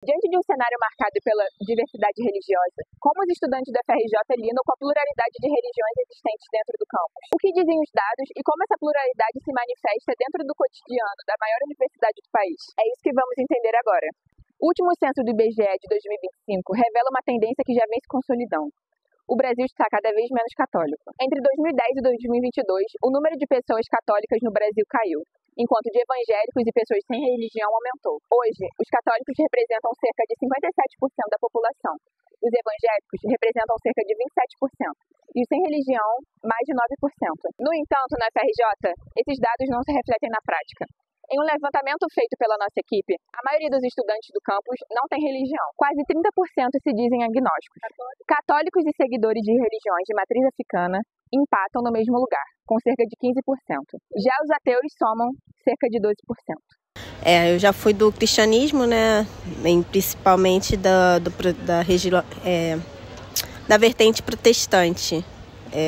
Diante de um cenário marcado pela diversidade religiosa, como os estudantes da FRJ lidam com a pluralidade de religiões existentes dentro do campus? O que dizem os dados e como essa pluralidade se manifesta dentro do cotidiano da maior universidade do país? É isso que vamos entender agora. O último censo do IBGE de 2025 revela uma tendência que já vem se consolidando. O Brasil está cada vez menos católico. Entre 2010 e 2022, o número de pessoas católicas no Brasil caiu, enquanto de evangélicos e pessoas sem religião aumentou. Hoje, os católicos representam cerca de 57% da população. Os evangélicos representam cerca de 27%. E os sem religião, mais de 9%. No entanto, na FRJ, esses dados não se refletem na prática. Em um levantamento feito pela nossa equipe, a maioria dos estudantes do campus não tem religião. Quase 30% se dizem agnósticos. Católicos e seguidores de religiões de matriz africana empatam no mesmo lugar, com cerca de 15%. Já os ateus somam cerca de 12%. Eu já fui do cristianismo, né? Principalmente da vertente protestante.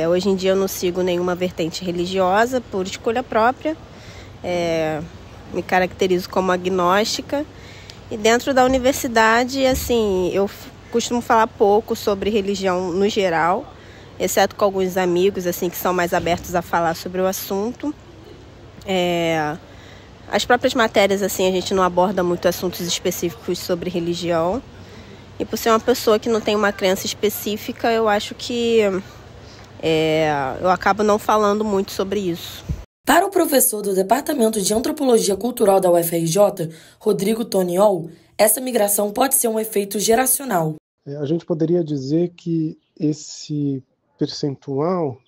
Hoje em dia eu não sigo nenhuma vertente religiosa por escolha própria. Me caracterizo como agnóstica. E dentro da universidade, assim, eu costumo falar pouco sobre religião no geral, exceto com alguns amigos assim, que são mais abertos a falar sobre o assunto. As próprias matérias, assim, a gente não aborda muito assuntos específicos sobre religião. E por ser uma pessoa que não tem uma crença específica, eu acho que eu acabo não falando muito sobre isso. Para o professor do Departamento de Antropologia Cultural da UFRJ, Rodrigo Toniol, essa migração pode ser um efeito geracional. A gente poderia dizer que esse percentual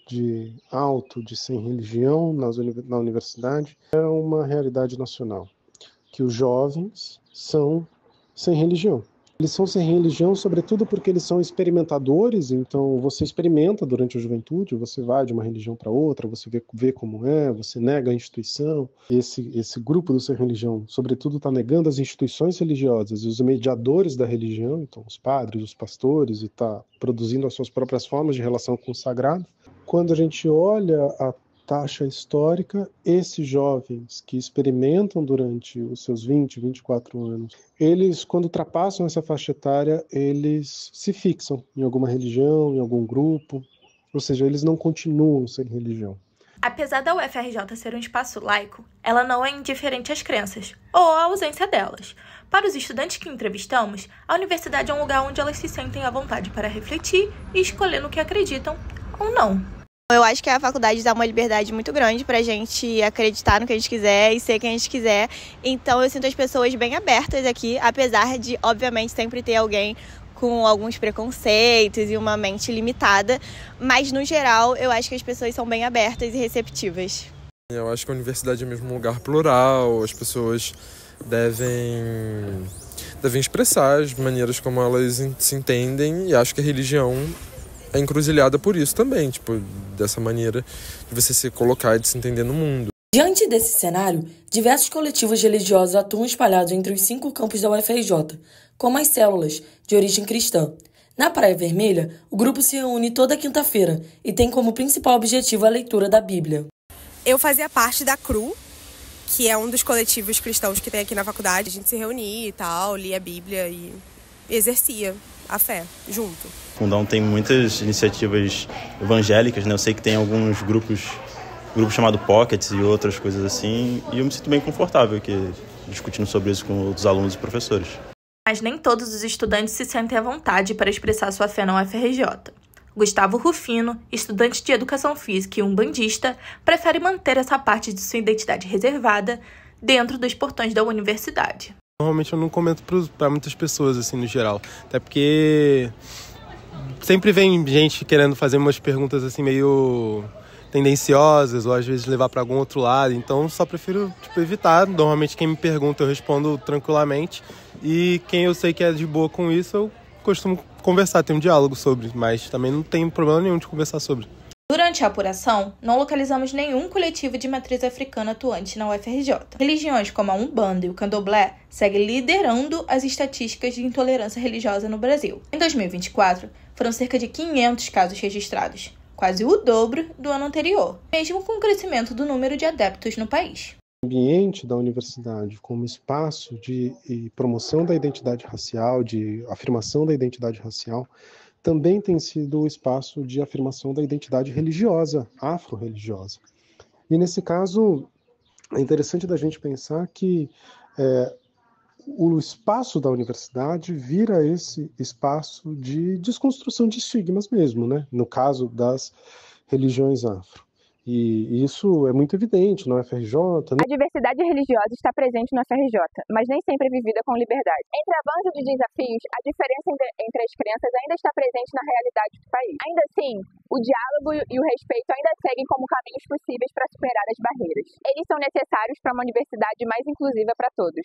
alto de sem religião na universidade é uma realidade nacional, que os jovens são sem religião. Eles são sem religião, sobretudo porque eles são experimentadores, então você experimenta durante a juventude, você vai de uma religião para outra, você vê como é, você nega a instituição. Esse grupo do sem religião, sobretudo, está negando as instituições religiosas e os mediadores da religião, então os padres, os pastores, e está produzindo as suas próprias formas de relação com o sagrado. Quando a gente olha a taxa histórica, esses jovens que experimentam durante os seus 20, 24 anos, eles, quando ultrapassam essa faixa etária, eles se fixam em alguma religião, em algum grupo, ou seja, eles não continuam sem religião. Apesar da UFRJ ser um espaço laico, ela não é indiferente às crenças, ou à ausência delas. Para os estudantes que entrevistamos, a universidade é um lugar onde elas se sentem à vontade para refletir e escolher no que acreditam ou não. Eu acho que a faculdade dá uma liberdade muito grande pra gente acreditar no que a gente quiser e ser quem a gente quiser. Então eu sinto as pessoas bem abertas aqui, apesar de, obviamente, sempre ter alguém com alguns preconceitos e uma mente limitada. Mas, no geral, eu acho que as pessoas são bem abertas e receptivas. Eu acho que a universidade é mesmo um lugar plural, as pessoas devem expressar as maneiras como elas se entendem, e acho que a religião é encruzilhada por isso também, dessa maneira de você se colocar e de se entender no mundo. Diante desse cenário, diversos coletivos religiosos atuam espalhados entre os 5 campos da UFRJ, como as Células, de origem cristã. Na Praia Vermelha, o grupo se reúne toda quinta-feira e tem como principal objetivo a leitura da Bíblia. Eu fazia parte da CRU, que é um dos coletivos cristãos que tem aqui na faculdade. A gente se reunia e tal, lia a Bíblia e exercia a fé junto. O Fundão tem muitas iniciativas evangélicas, né? Eu sei que tem alguns grupos chamado Pockets e outras coisas assim, e eu me sinto bem confortável aqui discutindo sobre isso com outros alunos e professores. Mas nem todos os estudantes se sentem à vontade para expressar sua fé na UFRJ. Gustavo Rufino, estudante de Educação Física e umbandista, prefere manter essa parte de sua identidade reservada dentro dos portões da universidade. Normalmente eu não comento para muitas pessoas, assim, no geral. Até porque sempre vem gente querendo fazer umas perguntas, assim, meio tendenciosas, ou às vezes levar para algum outro lado. Então, só prefiro, evitar. Normalmente quem me pergunta eu respondo tranquilamente. E quem eu sei que é de boa com isso, eu costumo conversar, ter um diálogo sobre. Mas também não tem problema nenhum de conversar sobre. Durante a apuração, não localizamos nenhum coletivo de matriz africana atuante na UFRJ. Religiões como a Umbanda e o Candomblé seguem liderando as estatísticas de intolerância religiosa no Brasil. Em 2024, foram cerca de 500 casos registrados, quase o dobro do ano anterior, mesmo com o crescimento do número de adeptos no país. ambiente da universidade como espaço de promoção da identidade racial, de afirmação da identidade racial, também tem sido o espaço de afirmação da identidade religiosa, afro-religiosa. E nesse caso, é interessante da gente pensar que o espaço da universidade vira esse espaço de desconstrução de estigmas mesmo, né? No caso das religiões afro. E isso é muito evidente no FRJ. A diversidade religiosa está presente no FRJ, mas nem sempre é vivida com liberdade. Entre avanços e desafios, a diferença entre as crenças ainda está presente na realidade do país. Ainda assim, o diálogo e o respeito ainda seguem como caminhos possíveis para superar as barreiras. Eles são necessários para uma universidade mais inclusiva para todos.